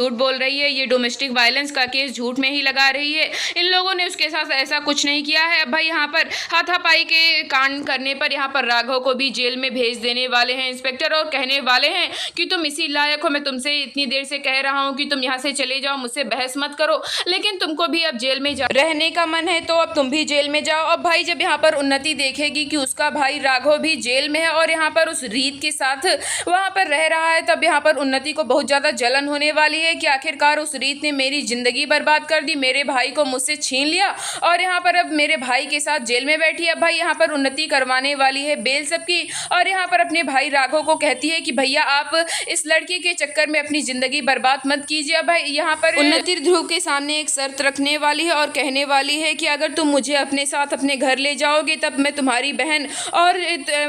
झूठ बोल रही है, ये डोमेस्टिक वायलेंस का केस झूठ में ही लगा रही है। इन लोगों ने उसके साथ ऐसा कुछ नहीं किया है। अब भाई यहाँ पर हाथापाई के कांड करने पर यहाँ पर राघव को भी जेल में भेज देने वाले हैं इंस्पेक्टर, और कहने वाले हैं कि तुम इसी लायक हो, मैं तुमसे इतनी देर से कह रहा हूँ कि तुम यहाँ से चले जाओ, मुझसे बहस मत करो, लेकिन तुमको भी अब जेल में रहने का मन है तो अब तुम भी जेल में जाओ। अब भाई जब यहाँ पर उन्नति देखेगी कि उसका भाई राघव भी जेल में है और यहाँ पर उस रीत के साथ वहाँ पर रह रहा है, तब यहाँ पर उन्नति को बहुत ज़्यादा जलन होने वाली है कि आखिरकार उस रीत ने मेरी जिंदगी बर्बाद कर दी, मेरे भाई को मुझसे छीन लिया और यहाँ पर अब मेरे भाई के साथ जेल में बैठी है। अब भाई यहाँ पर उन्नति करवाने वाली है बेल सबकी, और यहाँ पर अपने भाई राघव को कहती है कि भैया आप इस लड़की के चक्कर में अपनी जिंदगी बर्बाद मत कीजिए। अब भाई यहाँ पर उन्नति ध्रुव के सामने एक शर्त रखने वाली है और कहने वाली है कि अगर तुम मुझे अपने साथ अपने घर ले जाओगे तब मैं तुम्हारी बहन और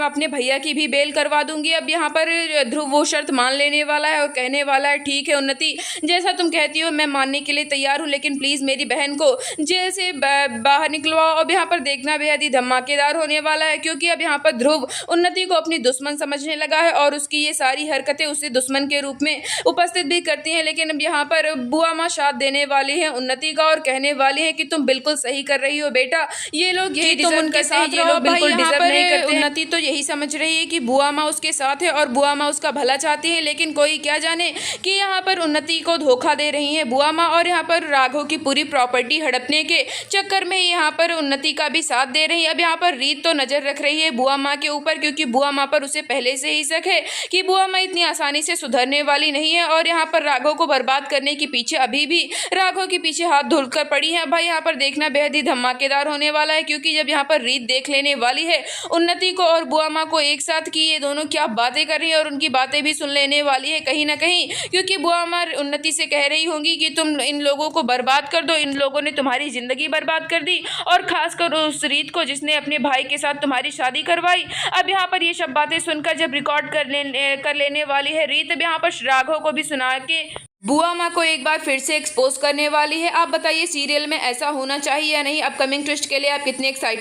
अपने भैया की भी बेल करवा दूंगी। अब यहाँ पर ध्रुव वो शर्त मान लेने वाला है और कहने वाला है ठीक है उन्नति, जैसा तुम कहती हो मैं मानने के लिए तैयार हूँ, लेकिन प्लीज़ मेरी बहन को जेल से बाहर निकलवाओ। अब यहाँ पर देखना बेहद ही धमाकेदार होने वाला है, क्योंकि अब यहाँ पर ध्रुव उन्नति को अपनी दुश्मन समझने लगा है और उसकी ये सारी हरकतें उसे दुश्मन के रूप में उपस्थित भी करती हैं। लेकिन अब यहाँ पर बुआ माँ साथ देने वाली है उन्नति का और कहने वाली है कि तुम बिल्कुल सही कर रही हो बेटा, ये लोग यही तुम उनके साथ ये लोग बिल्कुल डिजर्व नहीं करते। उन्नति तो यही समझ रही है कि बुआ माँ उसके साथ है और बुआ माँ उसका भला चाहती है, लेकिन कोई क्या जाने कि यहाँ पर उन्नति को धोखा दे रही है बुआ माँ, और यहाँ पर राघव की पूरी प्रॉपर्टी हड़पने के चक्कर में यहाँ पर उन्नति का भी साथ दे रही है। अब यहाँ पर रीत तो नजर रख रही है बुआ माँ के ऊपर, क्योंकि बुआ माँ पर उसे पहले से ही शक है कि बुआ माँ इतनी आसानी से सुधरने वाली नहीं है, और यहाँ पर राघव को बर्बाद करने के पीछे अभी भी राघव के पीछे हाथ धुलकर पड़ी है। भाई यहाँ पर देखना बेहद ही धमाकेदार होने वाला है, क्योंकि जब यहाँ पर रीत देख लेने वाली है उन्नति को और बुआ माँ को एक साथ कि ये दोनों क्या बातें कर रही है, और उनकी बातें भी सुन लेने वाली है कहीं ना कहीं, क्योंकि बुआ माँ उन्नति से कह रही होंगी कि तुम इन लोगों को बर्बाद कर दो, इन लोगों ने तुम्हारी जिंदगी बर्बाद कर दी, और खासकर उस रीत को जिसने अपने भाई के साथ तुम्हारी शादी करवाई। अब यहाँ पर ये सब बातें सुनकर जब रिकॉर्ड कर लेने वाली है रीत, अब यहाँ पर राघव को भी सुना के बुआ माँ को एक बार फिर से एक्सपोज करने वाली है। आप बताइए सीरियल में ऐसा होना चाहिए या नहीं? अपकमिंग ट्विस्ट के लिए आप कितने एक्साइटेड